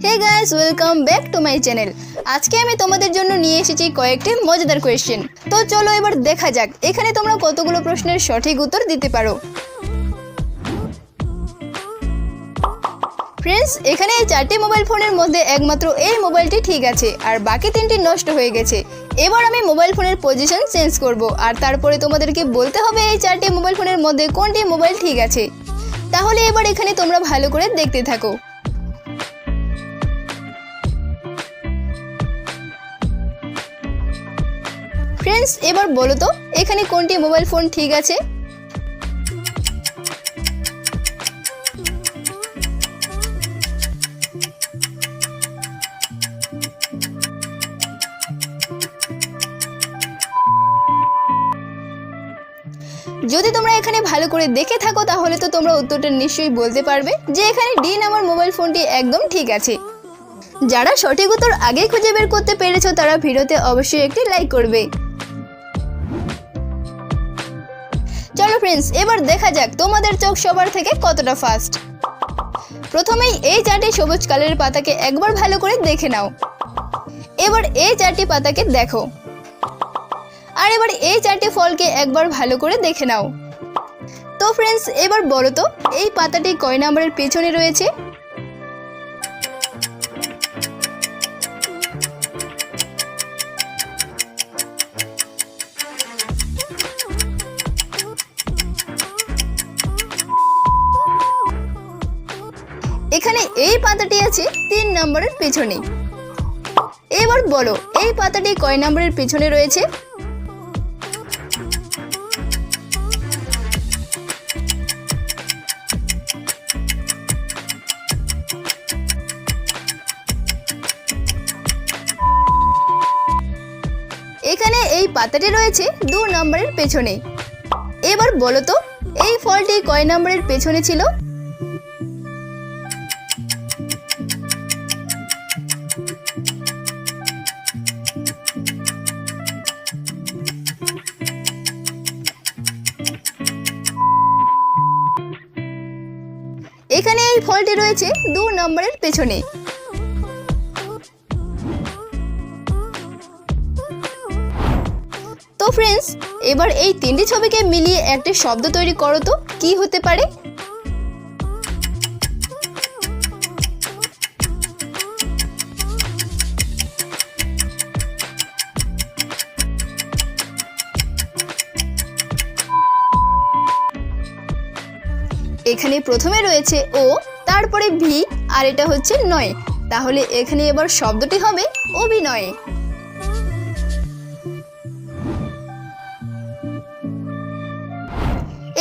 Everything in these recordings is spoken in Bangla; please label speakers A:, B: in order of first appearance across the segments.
A: Hey guys, welcome back to my channel. আজকে আমি তোমাদের জন্য নিয়ে এসেছি কয়েকটি মজাদার কোয়েশ্চেন। তো চলো এবার দেখা যাক এখানে তোমরা কতগুলো প্রশ্নের সঠিক উত্তর দিতে পারো। ফ্রেন্ডস, এখানে এই 4টি মোবাইল ফোনের মধ্যে একমাত্র এই মোবাইলটি ঠিক আছে আর বাকি 3টি নষ্ট হয়ে গেছে। এবার আমি মোবাইল ফোনের পজিশন চেঞ্জ করব আর তারপরে তোমাদেরকে বলতে হবে এই 4টি মোবাইল ফোনের মধ্যে কোনটি মোবাইল ঠিক আছে। তাহলে এবার এখানে তোমরা ভালো করে দেখতে থাকো। ফ্রেন্ডস, এবার বলো তো এখানে কোনটি মোবাইল ফোন ঠিক আছে। যদি তোমরা এখানে ভালো করে দেখে থাকো তাহলে তো তোমরা উত্তরটা নিশ্চয়ই বলতে পারবে যে এখানে ডি নাম্বার মোবাইল ফোনটি একদম ঠিক আছে। যারা সঠিক উত্তর আগে খুঁজে বের করতে পেরেছো তারা ভিডিওতে অবশ্যই একটি লাইক করবে। চলো ফ্রেন্ডস, এবার দেখা যাক তোমাদের চোখ সবার থেকে কতটা ফাস্ট। প্রথমেই এই 4টি সবুজ কালারের পাতাকে একবার ভালো করে দেখে নাও। এবার এই 4টি পাতাকে দেখো আর এবার এই 4টি ফলকে একবার ভালো করে দেখে নাও। তো ফ্রেন্ডস, এবার বলো তো এই পাতাটি কয় নম্বরের পেছনে রয়েছে। এখানে এই পাতাটি আছে 3 নম্বরের পেছনে। এবার বলো এই পাতাটি কয় নম্বরের পেছনে রয়েছে। এখানে এই পাতাটি রয়েছে 2 নম্বরের পেছনে। এবার বলো তো এই ফলটি কয় নম্বরের পেছনে ছিল। এখানে এই ফলটি রয়েছে 2 নম্বরের পেছনে। তো ফ্রেন্ডস, এবার এই 3টি ছবিকে মিলিয়ে একটা শব্দ তৈরি করো তো কি হতে পারে। এখানে প্রথমে রয়েছে ও, তারপরে ভি আর এটা হচ্ছে নয়। তাহলে এখানে এবার শব্দটি হবে অভিনয়।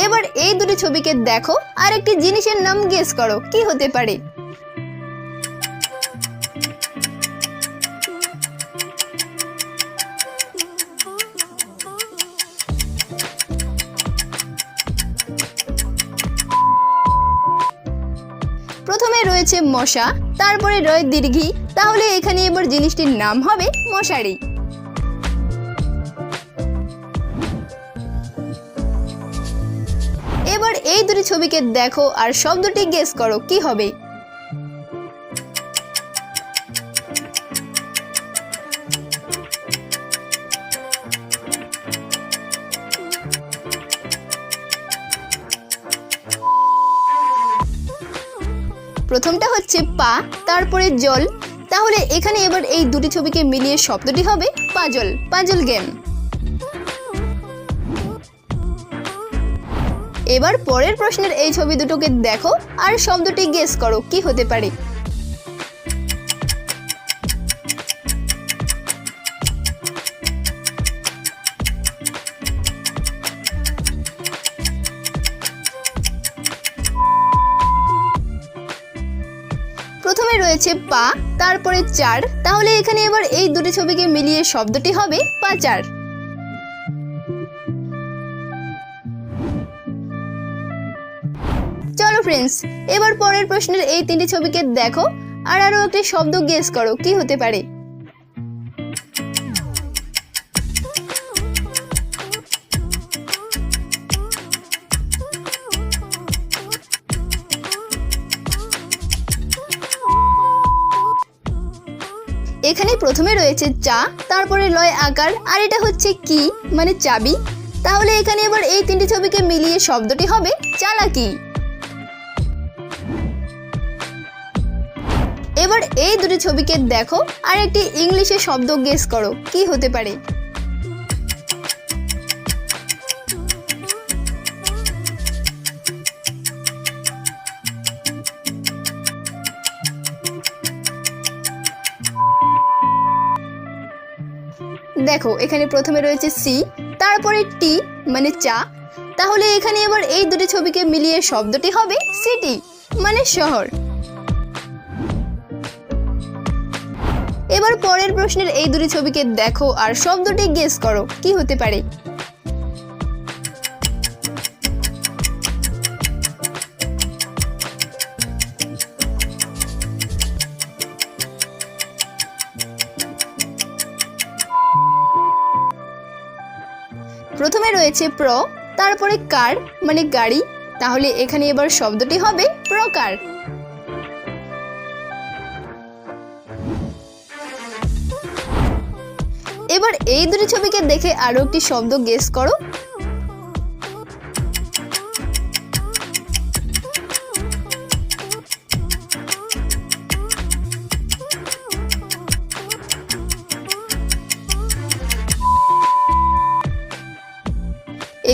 A: এবার এই দুটি ছবিকে দেখো আর একটি জিনিসের নাম গেস করো কি হতে পারে। প্রথমে রয়েছে মশা, তারপরে রয় দীর্ঘী। তাহলে এখানে এবার জিনিসটির নাম হবে মশারি। এবার এই দুটি ছবিকে দেখো আর শব্দটি গেস করো কি হবে। প্রথমটা হচ্ছে পা, তারপরে জল। তাহলে এখানে এবার এই দুটি ছবিকে মিলিয়ে শব্দটি হবে পাজল, পাজল গেম। এবার পরের প্রশ্নের এই ছবি দুটোকে দেখো আর শব্দটি গেস করো কি হতে পারে। প্রথমে রয়েছে পা, তারপরে চার। তাহলে এখানে এবার এই দুটি ছবিকে মিলিয়ে শব্দটি হবে পাচার। চলো ফ্রেন্ডস, এবার পরের প্রশ্নের এই 3টি ছবিকে দেখো আর আরো একটি শব্দ গেস করো কি হতে পারে। প্রথমে রয়েছে চা, তারপরে লয় আকার, আর এটা হচ্ছে কি মানে চাবি। তাহলে এখানে এবার এই তিনটি ছবিকে মিলিয়ে শব্দটি হবে চালাকি। এবার এই দুটি ছবিকে দেখো আর একটি ইংলিশে শব্দ গেস করো কি হতে পারে। দেখো এখানে প্রথমে রয়েছে সি, তারপরে টি মানে চা। তাহলে এখানে এবার এই দুটি ছবিকে মিলিয়ে শব্দটি হবে সিটি মানে শহর। এবার পরের প্রশ্নের এই দুটি ছবিকে দেখো আর শব্দটি গেস করো কি হতে পারে। প্রথমে রয়েছে প্র, তারপরে কার মানে গাড়ি। তাহলে এখানে এবার শব্দটি হবে প্রকার। এবার এই দুটি ছবিকে দেখে আরো একটি শব্দ গেস করো।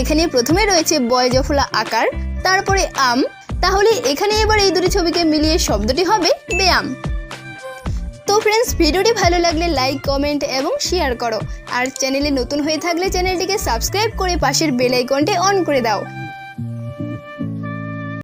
A: এখানে প্রথমে রয়েছে বয় জফলা আকার, তারপরে আম। তাহলে এখানে এবার এই দুটি ছবিকে মিলিয়ে শব্দটি হবে ব্যায়াম। তো ফ্রেন্ডস, ভিডিওটি ভালো লাগলে লাইক, কমেন্ট এবং শেয়ার করো। আর চ্যানেলে নতুন হয়ে থাকলে চ্যানেলটিকে সাবস্ক্রাইব করে পাশের বেল আইকনটি অন করে দাও।